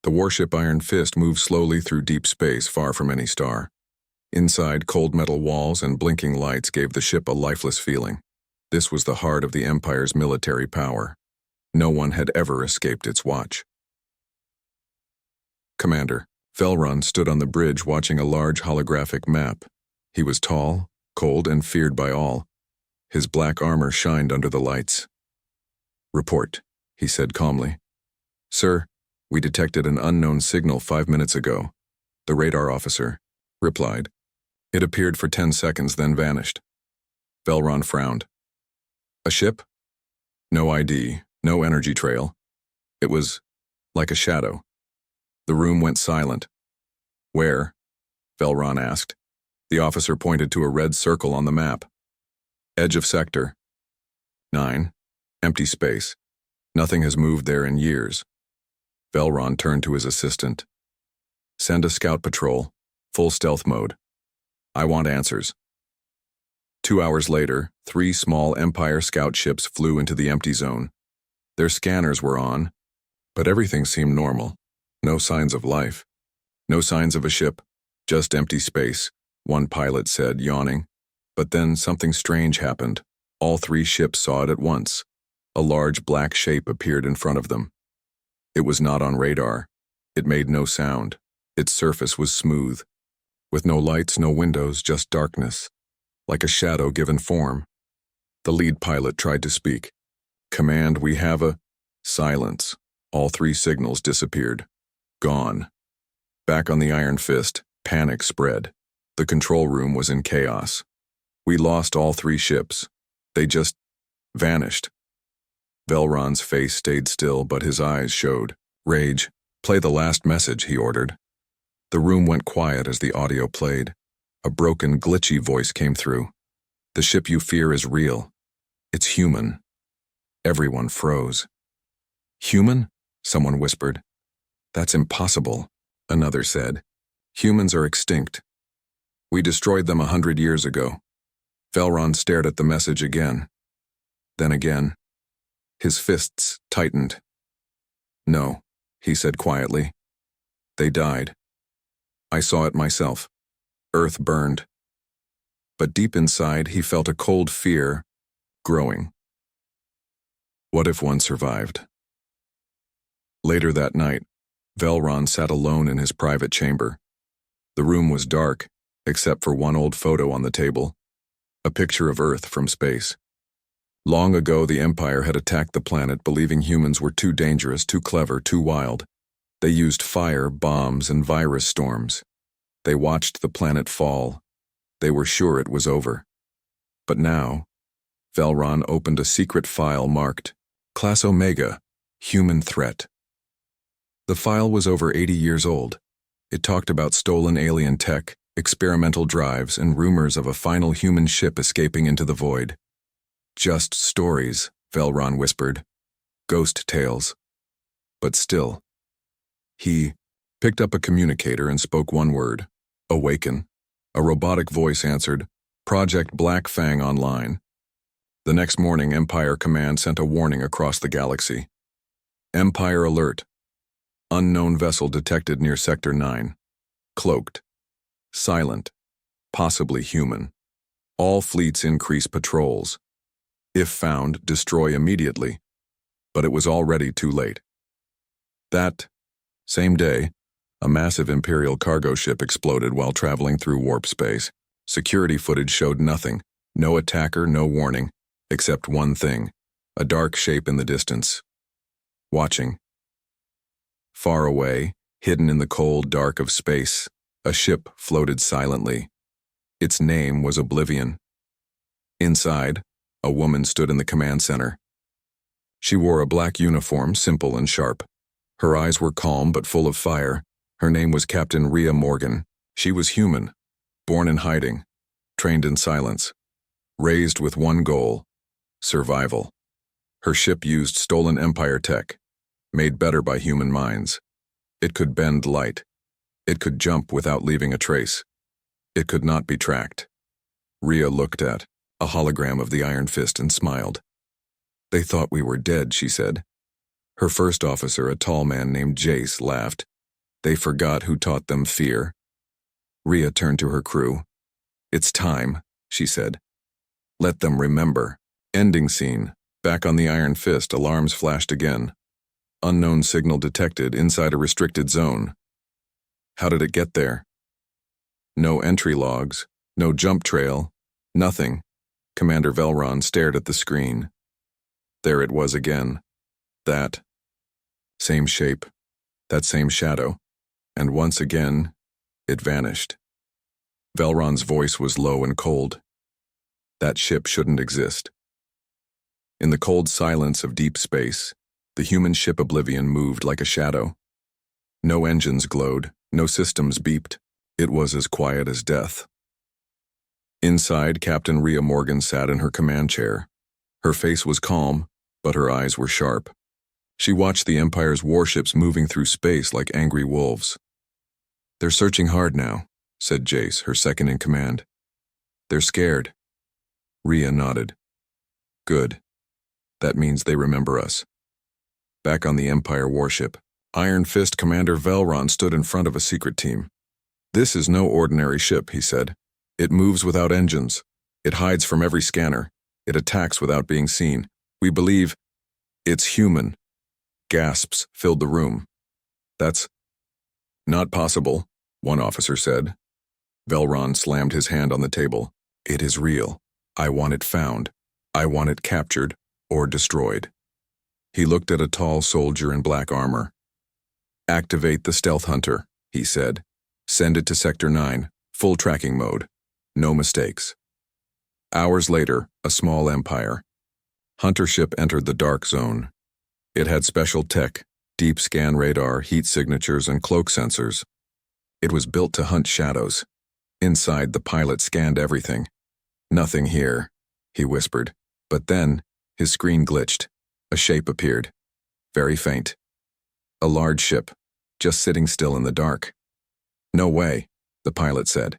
The warship Iron Fist moved slowly through deep space, far from any star. Inside, cold metal walls and blinking lights gave the ship a lifeless feeling. This was the heart of the Empire's military power. No one had ever escaped its watch. Commander. Velron stood on the bridge watching a large holographic map. He was tall, cold, and feared by all. His black armor shined under the lights. "Report," he said calmly. "Sir, we detected an unknown signal 5 minutes ago," the radar officer replied. It appeared for 10 seconds, then vanished. Velron frowned. "A ship? No ID, no energy trail. It was like a shadow." The room went silent. "Where?" Velron asked. The officer pointed to a red circle on the map. "Edge of Sector 9. Empty space. Nothing has moved there in years." Velron turned to his assistant. "Send a scout patrol, full stealth mode. I want answers." 2 hours later, 3 small Empire scout ships flew into the empty zone. Their scanners were on, but everything seemed normal. No signs of life. No signs of a ship, just empty space, one pilot said, yawning. But then something strange happened. All 3 ships saw it at once. A large black shape appeared in front of them. It was not on radar. It made no sound. Its surface was smooth. With no lights, no windows, just darkness. Like a shadow given form. The lead pilot tried to speak. "Command, we have a..." Silence. All 3 signals disappeared. Gone. Back on the Iron Fist, panic spread. The control room was in chaos. "We lost all 3 ships. They just vanished." Velron's face stayed still, but his eyes showed rage. "Play the last message," he ordered. The room went quiet as the audio played. A broken, glitchy voice came through. "The ship you fear is real. It's human." Everyone froze. "Human?" someone whispered. "That's impossible," another said. "Humans are extinct. We destroyed them 100 years ago." Velron stared at the message again. Then again. His fists tightened. "No," he said quietly. "They died. I saw it myself. Earth burned." But deep inside, he felt a cold fear growing. What if one survived? Later that night, Velron sat alone in his private chamber. The room was dark, except for one old photo on the table, a picture of Earth from space. Long ago, the Empire had attacked the planet, believing humans were too dangerous, too clever, too wild. They used fire, bombs, and virus storms. They watched the planet fall. They were sure it was over. But now, Velron opened a secret file marked Class Omega, Human Threat. The file was over 80 years old. It talked about stolen alien tech, experimental drives, and rumors of a final human ship escaping into the void. "Just stories," Velron whispered. "Ghost tales." But still. He picked up a communicator and spoke one word. "Awaken." A robotic voice answered, "Project Black Fang online." The next morning, Empire Command sent a warning across the galaxy. "Empire alert. Unknown vessel detected near Sector 9. Cloaked. Silent. Possibly human. All fleets increase patrols. If found, destroy immediately." But it was already too late. That same day, a massive Imperial cargo ship exploded while traveling through warp space. Security footage showed nothing. No attacker, no warning, except one thing, a dark shape in the distance. Watching. Far away, hidden in the cold dark of space, a ship floated silently. Its name was Oblivion. Inside, a woman stood in the command center. She wore a black uniform, simple and sharp. Her eyes were calm but full of fire. Her name was Captain Rhea Morgan. She was human, born in hiding, trained in silence, raised with one goal: survival. Her ship used stolen Empire tech, made better by human minds. It could bend light. It could jump without leaving a trace. It could not be tracked. Rhea looked at a hologram of the Iron Fist and smiled. "They thought we were dead," she said. Her first officer, a tall man named Jace, laughed. They forgot who taught them fear. Rhea turned to her crew. It's time, she said. Let them remember. Ending scene. Back on the Iron Fist, alarms flashed again. Unknown signal detected inside a restricted zone. How did it get there? No entry logs, no jump trail, nothing. Commander Velron stared at the screen. There it was again. That same shape, that same shadow, and once again, it vanished. Velron's voice was low and cold. That ship shouldn't exist. In the cold silence of deep space, the human ship Oblivion moved like a shadow. No engines glowed, no systems beeped. It was as quiet as death. Inside, Captain Rhea Morgan sat in her command chair. Her face was calm, but her eyes were sharp. She watched the Empire's warships moving through space like angry wolves. They're searching hard now, said Jace, her second in command. They're scared. Rhea nodded. Good. That means they remember us. Back on the Empire warship, Iron Fist Commander Velron stood in front of a secret team. This is no ordinary ship, he said. It moves without engines. It hides from every scanner. It attacks without being seen. We believe it's human. Gasps filled the room. That's not possible, one officer said. Velron slammed his hand on the table. It is real. I want it found. I want it captured or destroyed. He looked at a tall soldier in black armor. Activate the stealth hunter, he said. Send it to Sector 9, full tracking mode. No mistakes. Hours later, a small Empire. Hunter ship entered the dark zone. It had special tech, deep scan radar, heat signatures, and cloak sensors. It was built to hunt shadows. Inside, the pilot scanned everything. Nothing here, he whispered. But then, his screen glitched. A shape appeared. Very faint. A large ship, just sitting still in the dark. No way, the pilot said.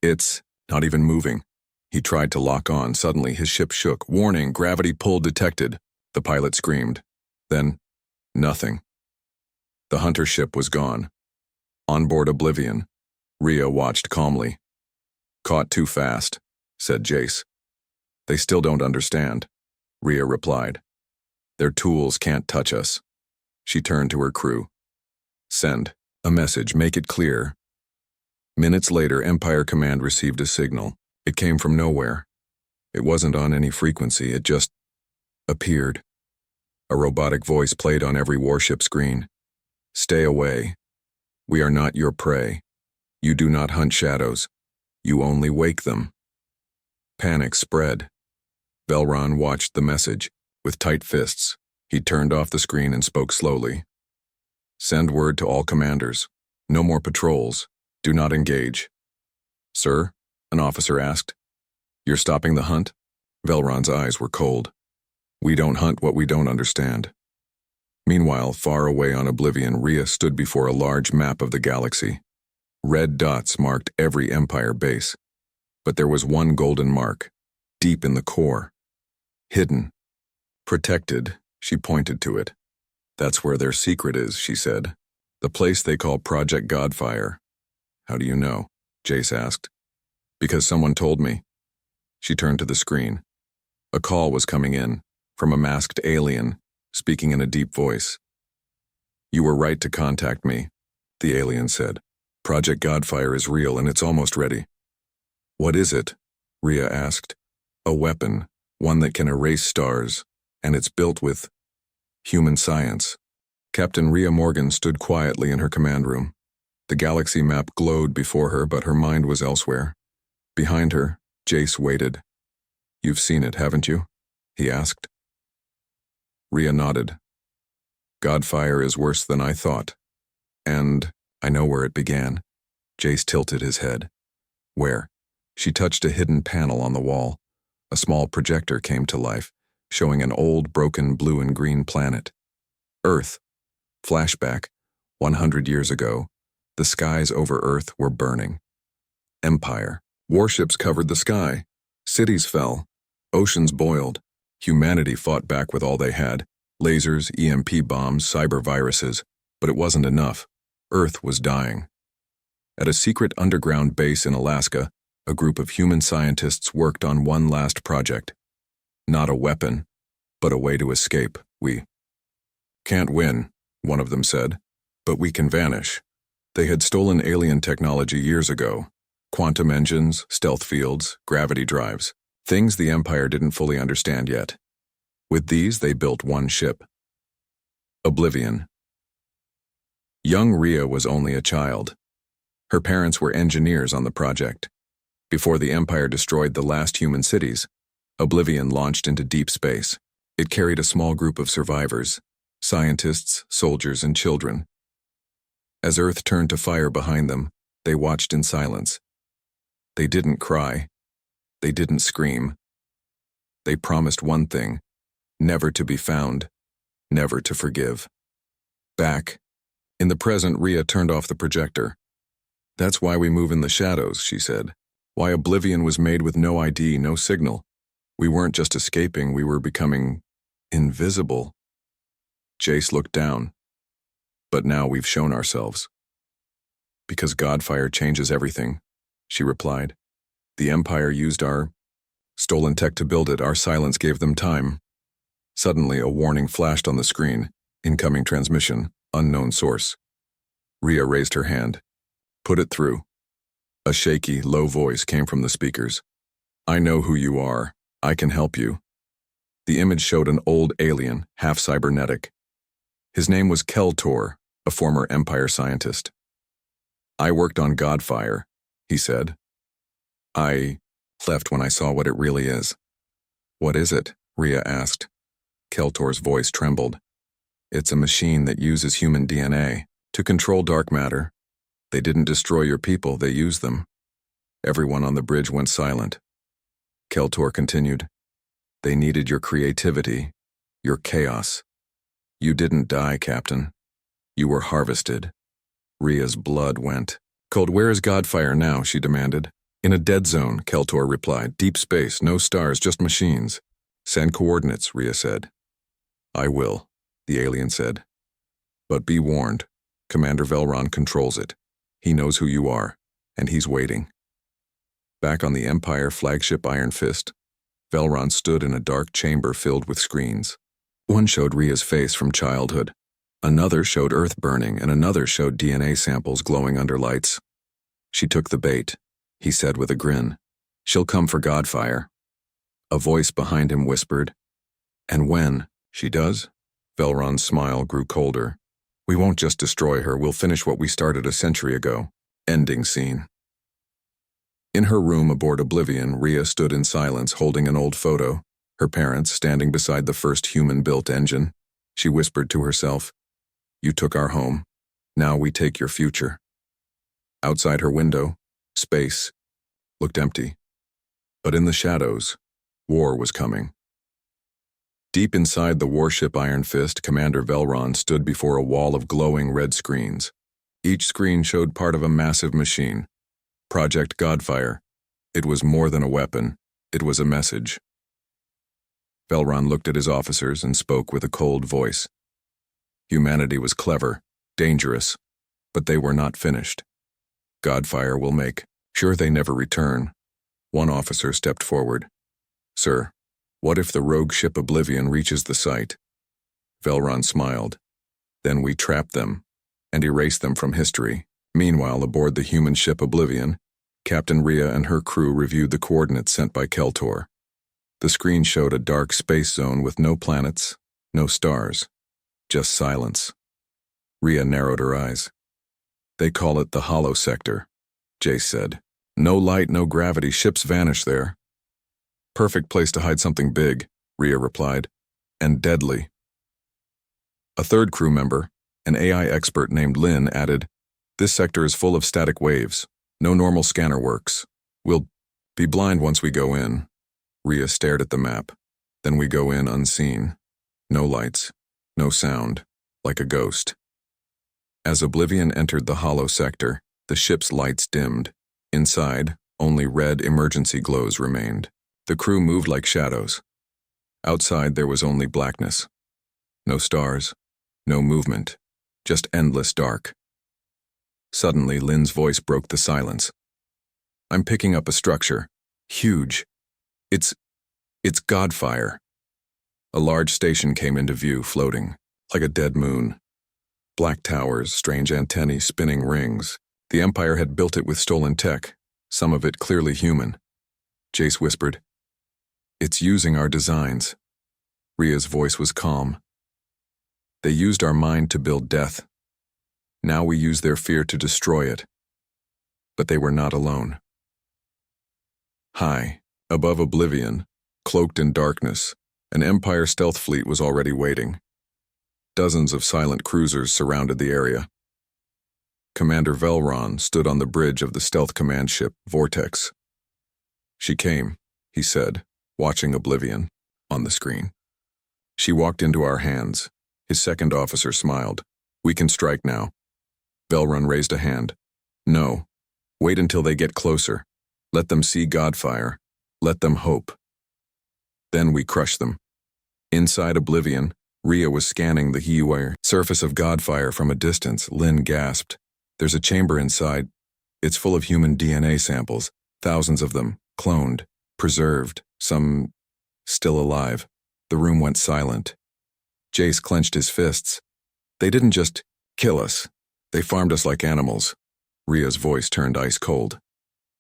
It's not even moving. He tried to lock on. Suddenly, his ship shook. Warning, gravity pull detected. The pilot screamed. Then, nothing. The hunter ship was gone. On board Oblivion, Rhea watched calmly. Caught too fast, said Jace. They still don't understand, Rhea replied. Their tools can't touch us. She turned to her crew. Send a message, make it clear. Minutes later, Empire Command received a signal. It came from nowhere. It wasn't on any frequency, it just appeared. A robotic voice played on every warship screen. Stay away. We are not your prey. You do not hunt shadows. You only wake them. Panic spread. Velron watched the message. With tight fists, he turned off the screen and spoke slowly. Send word to all commanders. No more patrols. Do not engage. Sir? An officer asked. You're stopping the hunt? Velron's eyes were cold. We don't hunt what we don't understand. Meanwhile, far away on Oblivion, Rhea stood before a large map of the galaxy. Red dots marked every Empire base. But there was one golden mark, deep in the core. Hidden. Protected, she pointed to it. That's where their secret is, she said. The place they call Project Godfire. How do you know? Jace asked. Because someone told me. She turned to the screen. A call was coming in, from a masked alien, speaking in a deep voice. You were right to contact me, the alien said. Project Godfire is real and it's almost ready. What is it? Rhea asked. A weapon, one that can erase stars, and it's built with human science. Captain Rhea Morgan stood quietly in her command room. The galaxy map glowed before her, but her mind was elsewhere. Behind her, Jace waited. You've seen it, haven't you? He asked. Rhea nodded. Godfire is worse than I thought. And I know where it began. Jace tilted his head. Where? She touched a hidden panel on the wall. A small projector came to life, showing an old, broken blue and green planet. Earth. Flashback. 100 years ago, the skies over Earth were burning. Empire. Warships covered the sky. Cities fell. Oceans boiled. Humanity fought back with all they had. Lasers, EMP bombs, cyber viruses. But it wasn't enough. Earth was dying. At a secret underground base in Alaska, a group of human scientists worked on one last project. Not a weapon, but a way to escape. We can't win, one of them said, but we can vanish. They had stolen alien technology years ago. Quantum engines, stealth fields, gravity drives. Things the Empire didn't fully understand yet. With these, they built one ship. Oblivion. Young Rhea was only a child. Her parents were engineers on the project. Before the Empire destroyed the last human cities, Oblivion launched into deep space. It carried a small group of survivors, scientists, soldiers, and children. As Earth turned to fire behind them, they watched in silence. They didn't cry. They didn't scream. They promised one thing: never to be found, never to forgive. Back. In the present, Rhea turned off the projector. "That's why we move in the shadows," she said. "Why Oblivion was made with no ID, no signal. We weren't just escaping, we were becoming invisible." Jace looked down. "But now we've shown ourselves." "Because Godfire changes everything," she replied. "The Empire used our stolen tech to build it. Our silence gave them time." Suddenly, a warning flashed on the screen. "Incoming transmission, unknown source." Rhea raised her hand. "Put it through." A shaky, low voice came from the speakers. "I know who you are. I can help you." The image showed an old alien, half cybernetic. His name was Keltor, a former Empire scientist. "I worked on Godfire," he said. "I left when I saw what it really is." "What is it?" Rhea asked. Keltor's voice trembled. "It's a machine that uses human DNA to control dark matter. They didn't destroy your people, they used them." Everyone on the bridge went silent. Keltor continued. "They needed your creativity, your chaos. You didn't die, Captain. You were harvested." Rhea's blood went cold. "Where is Godfire now?" she demanded. "In a dead zone," Keltor replied. "Deep space, no stars, just machines." "Send coordinates," Rhea said. "I will," the alien said. "But be warned, Commander Velron controls it. He knows who you are, and he's waiting." Back on the Empire flagship Iron Fist, Velron stood in a dark chamber filled with screens. One showed Rhea's face from childhood. Another showed Earth burning, and another showed DNA samples glowing under lights. "She took the bait," he said with a grin. "She'll come for Godfire." A voice behind him whispered, "And when she does?" Velron's smile grew colder. "We won't just destroy her, we'll finish what we started a century ago." Ending scene. In her room aboard Oblivion, Rhea stood in silence holding an old photo, her parents standing beside the first human-built engine. She whispered to herself, "You took our home. Now we take your future." Outside her window, space looked empty. But in the shadows, war was coming. Deep inside the warship Iron Fist, Commander Velron stood before a wall of glowing red screens. Each screen showed part of a massive machine. Project Godfire. It was more than a weapon. It was a message. Velron looked at his officers and spoke with a cold voice. Humanity was clever, dangerous, but they were not finished. Godfire will make sure they never return. One officer stepped forward. "Sir, what if the rogue ship Oblivion reaches the site?" Velron smiled. "Then we trap them and erase them from history." Meanwhile, aboard the human ship Oblivion, Captain Rhea and her crew reviewed the coordinates sent by Keltor. The screen showed a dark space zone with no planets, no stars, just silence. Rhea narrowed her eyes. "They call it the Hollow Sector," Jace said. "No light, no gravity, ships vanish there." "Perfect place to hide something big," Rhea replied. "And deadly." A third crew member, an AI expert named Lynn, added, "This sector is full of static waves. No normal scanner works. We'll be blind once we go in." Rhea stared at the map. "Then we go in unseen. No lights, no sound, like a ghost." As Oblivion entered the hollow sector, the ship's lights dimmed. Inside, only red emergency glows remained. The crew moved like shadows. Outside, there was only blackness. No stars, no movement, just endless dark. Suddenly, Lynn's voice broke the silence. I'm picking up a structure. Huge. It's Godfire. A large station came into view, floating, like a dead moon. Black towers, strange antennae, spinning rings. The Empire had built it with stolen tech, some of it clearly human. Jace whispered, "It's using our designs." Ria's voice was calm. "They used our mind to build death. Now we use their fear to destroy it." But they were not alone. High, above Oblivion, cloaked in darkness, an Empire stealth fleet was already waiting. Dozens of silent cruisers surrounded the area. Commander Velron stood on the bridge of the stealth command ship, Vortex. "She came," he said, watching Oblivion on the screen. "She walked into our hands." His second officer smiled. "We can strike now." Velron raised a hand. "No. Wait until they get closer. Let them see Godfire. Let them hope. Then we crush them." Inside Oblivion, Ria was scanning the HFY surface of Godfire from a distance. Lynn gasped. "There's a chamber inside. It's full of human DNA samples, thousands of them, cloned, preserved, some still alive." The room went silent. Jace clenched his fists. "They didn't just kill us. They farmed us like animals." Ria's voice turned ice cold.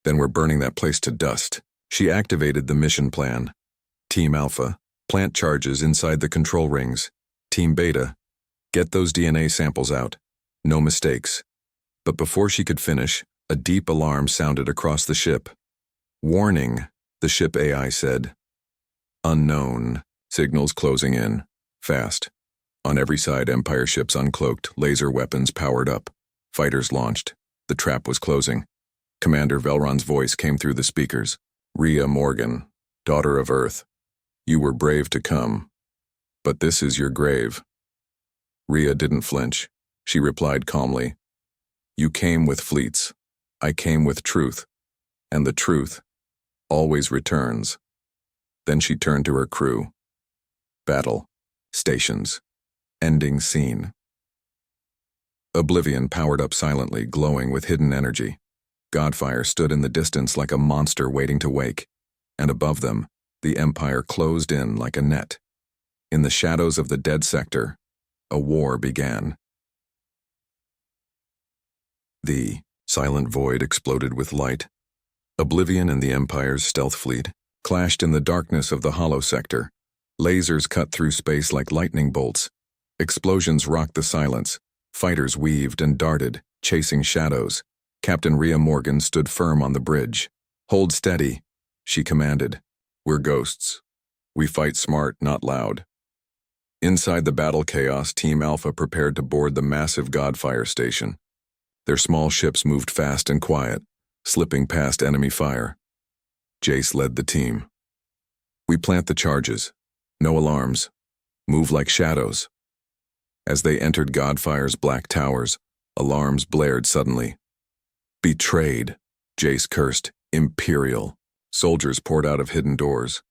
"Then we're burning that place to dust." She activated the mission plan. Team Alpha, plant charges inside the control rings. Team Beta, get those DNA samples out. No mistakes. But before she could finish, a deep alarm sounded across the ship. "Warning," the ship AI said. "Unknown. Signals closing in. Fast." On every side, Empire ships uncloaked, laser weapons powered up. Fighters launched. The trap was closing. Commander Velron's voice came through the speakers. "Ria Morgan, daughter of Earth, you were brave to come, but this is your grave." Ria didn't flinch. She replied calmly, "You came with fleets. I came with truth. And the truth always returns." Then she turned to her crew. Battle. Stations. Ending scene. Oblivion powered up silently, glowing with hidden energy. Godfire stood in the distance like a monster waiting to wake, and above them, the Empire closed in like a net. In the shadows of the dead sector, a war began. The silent void exploded with light. Oblivion and the Empire's stealth fleet clashed in the darkness of the hollow sector. Lasers cut through space like lightning bolts. Explosions rocked the silence. Fighters weaved and darted, chasing shadows. Captain Ria Morgan stood firm on the bridge. "Hold steady," she commanded. "We're ghosts. We fight smart, not loud." Inside the battle chaos, Team Alpha prepared to board the massive Godfire station. Their small ships moved fast and quiet, slipping past enemy fire. Jace led the team. "We plant the charges. No alarms. Move like shadows." As they entered Godfire's black towers, alarms blared suddenly. "Betrayed," Jace cursed. "Imperial." Soldiers poured out of hidden doors.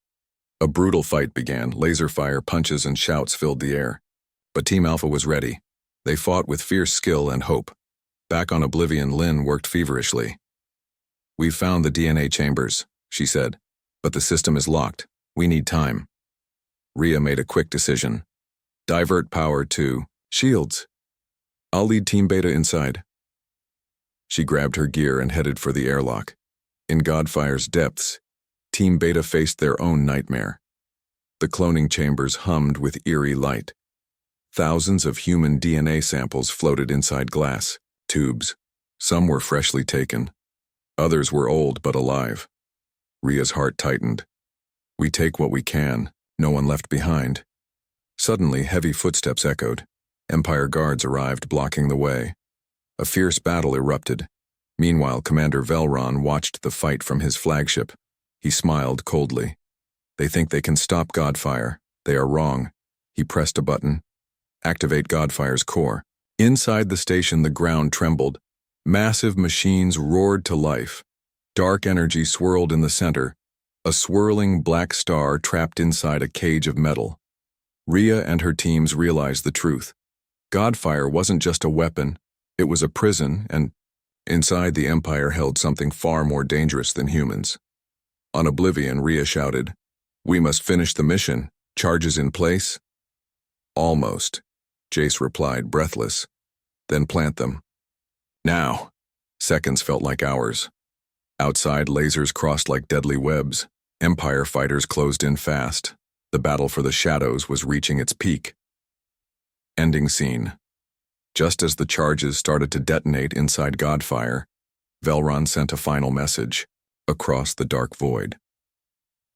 A brutal fight began. Laser fire, punches, and shouts filled the air. But Team Alpha was ready. They fought with fierce skill and hope. Back on Oblivion, Lynn worked feverishly. "We've found the DNA chambers," she said. "But the system is locked. We need time." Ria made a quick decision. "Divert power to shields. I'll lead Team Beta inside." She grabbed her gear and headed for the airlock. In Godfire's depths, Team Beta faced their own nightmare. The cloning chambers hummed with eerie light. Thousands of human DNA samples floated inside glass tubes. Some were freshly taken. Others were old but alive. Ria's heart tightened. "We take what we can, no one left behind." Suddenly, heavy footsteps echoed. Empire guards arrived, blocking the way. A fierce battle erupted. Meanwhile, Commander Velron watched the fight from his flagship. He smiled coldly. "They think they can stop Godfire. They are wrong." He pressed a button. "Activate Godfire's core." Inside the station, the ground trembled. Massive machines roared to life. Dark energy swirled in the center, a swirling black star trapped inside a cage of metal. Ria and her teams realized the truth. Godfire wasn't just a weapon, it was a prison, and Inside, the Empire held something far more dangerous than humans. On Oblivion, Rhea shouted, "We must finish the mission. Charges in place?" "Almost," Jace replied, breathless. "Then plant them." "Now." Seconds felt like hours. Outside, lasers crossed like deadly webs. Empire fighters closed in fast. The battle for the shadows was reaching its peak. Ending scene. Just as the charges started to detonate inside Godfire, Velron sent a final message across the dark void.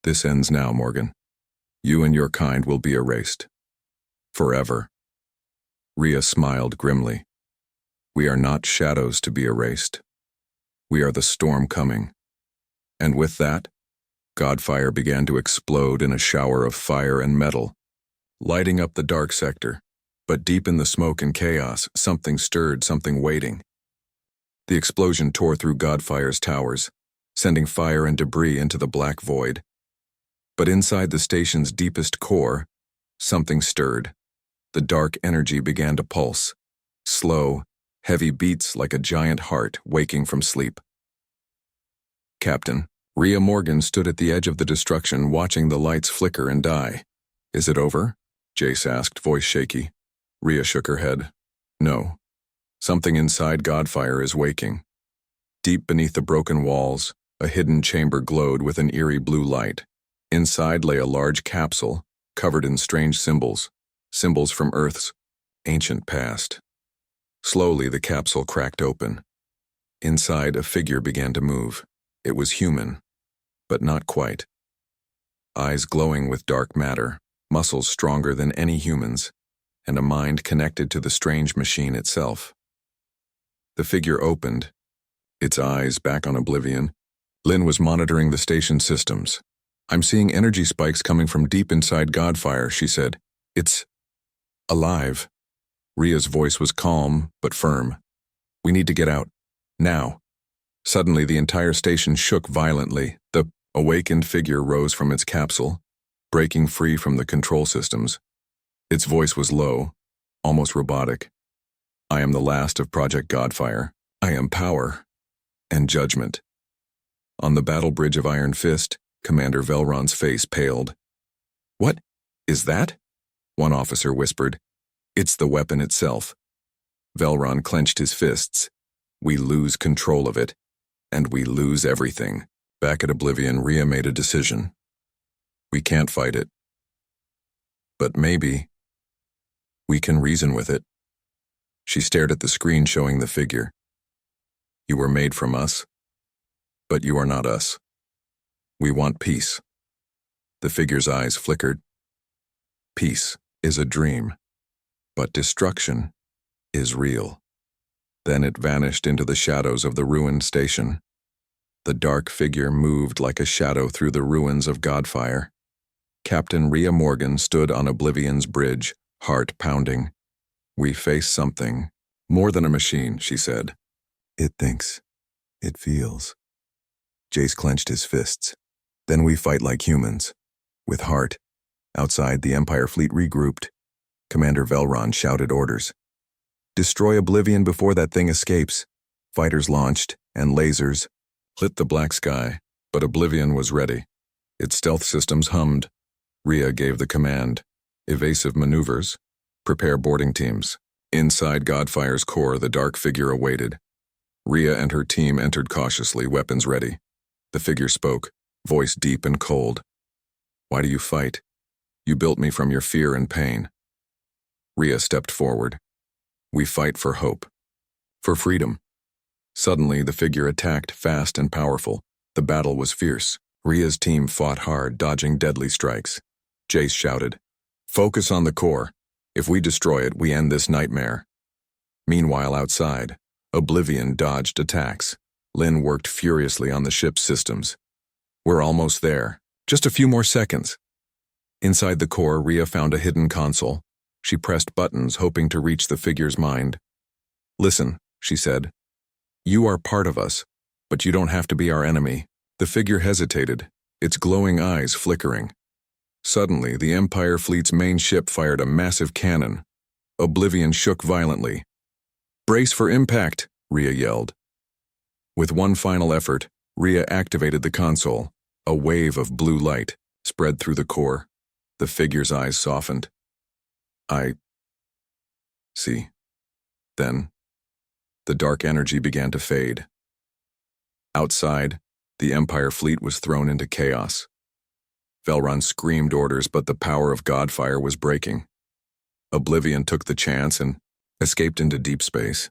"This ends now, Morgan. You and your kind will be erased. Forever." Rhea smiled grimly. "We are not shadows to be erased. We are the storm coming." And with that, Godfire began to explode in a shower of fire and metal, lighting up the dark sector. But deep in the smoke and chaos, something stirred, something waiting. The explosion tore through Godfire's towers, sending fire and debris into the black void. But inside the station's deepest core, something stirred. The dark energy began to pulse, slow, heavy beats like a giant heart waking from sleep. "Captain." Rhea Morgan stood at the edge of the destruction, watching the lights flicker and die. "Is it over?" Jace asked, voice shaky. Rhea shook her head. "No. Something inside Godfire is waking." Deep beneath the broken walls, a hidden chamber glowed with an eerie blue light. Inside lay a large capsule, covered in strange symbols from Earth's ancient past. Slowly, the capsule cracked open. Inside, a figure began to move. It was human, but not quite. Eyes glowing with dark matter, muscles stronger than any human's, and a mind connected to the strange machine itself. The figure opened, its eyes back on Oblivion. Lynn was monitoring the station systems. "I'm seeing energy spikes coming from deep inside Godfire," she said. "It's alive." Rhea's voice was calm but firm. "We need to get out. Now." Suddenly, the entire station shook violently. The awakened figure rose from its capsule, breaking free from the control systems. Its voice was low, almost robotic. "I am the last of Project Godfire. I am power and judgment." On the battle bridge of Iron Fist, Commander Velron's face paled. "What is that?" one officer whispered. "It's the weapon itself." Velron clenched his fists. "We lose control of it, and we lose everything." Back at Oblivion, Rhea made a decision. "We can't fight it. But maybe we can reason with it." She stared at the screen showing the figure. "You were made from us, but you are not us. We want peace." The figure's eyes flickered. "Peace is a dream, but destruction is real." Then it vanished into the shadows of the ruined station. The dark figure moved like a shadow through the ruins of Godfire. Captain Rhea Morgan stood on Oblivion's bridge, heart pounding. "We face something more than a machine," she said. "It thinks. It feels." Jace clenched his fists. "Then we fight like humans, with heart." Outside, the Empire fleet regrouped. Commander Velron shouted orders. "Destroy Oblivion before that thing escapes." Fighters launched, and lasers lit the black sky, but Oblivion was ready. Its stealth systems hummed. Rhea gave the command. "Evasive maneuvers. Prepare boarding teams." Inside Godfire's core, the dark figure awaited. Rhea and her team entered cautiously, weapons ready. The figure spoke, voice deep and cold. "Why do you fight? You built me from your fear and pain." Rhea stepped forward. "We fight for hope. For freedom." Suddenly, the figure attacked, fast and powerful. The battle was fierce. Rhea's team fought hard, dodging deadly strikes. Jace shouted, "Focus on the core. If we destroy it, we end this nightmare." Meanwhile, outside, Oblivion dodged attacks. Lynn worked furiously on the ship's systems. "We're almost there. Just a few more seconds." Inside the core, Rhea found a hidden console. She pressed buttons, hoping to reach the figure's mind. "Listen," she said. "You are part of us, but you don't have to be our enemy." The figure hesitated, its glowing eyes flickering. Suddenly, the Empire fleet's main ship fired a massive cannon. Oblivion shook violently. "Brace for impact," Rhea yelled. With one final effort, Rhea activated the console. A wave of blue light spread through the core. The figure's eyes softened. I see. Then, the dark energy began to fade. Outside, the Empire fleet was thrown into chaos. Velron screamed orders, but the power of Godfire was breaking. Oblivion took the chance and escaped into deep space.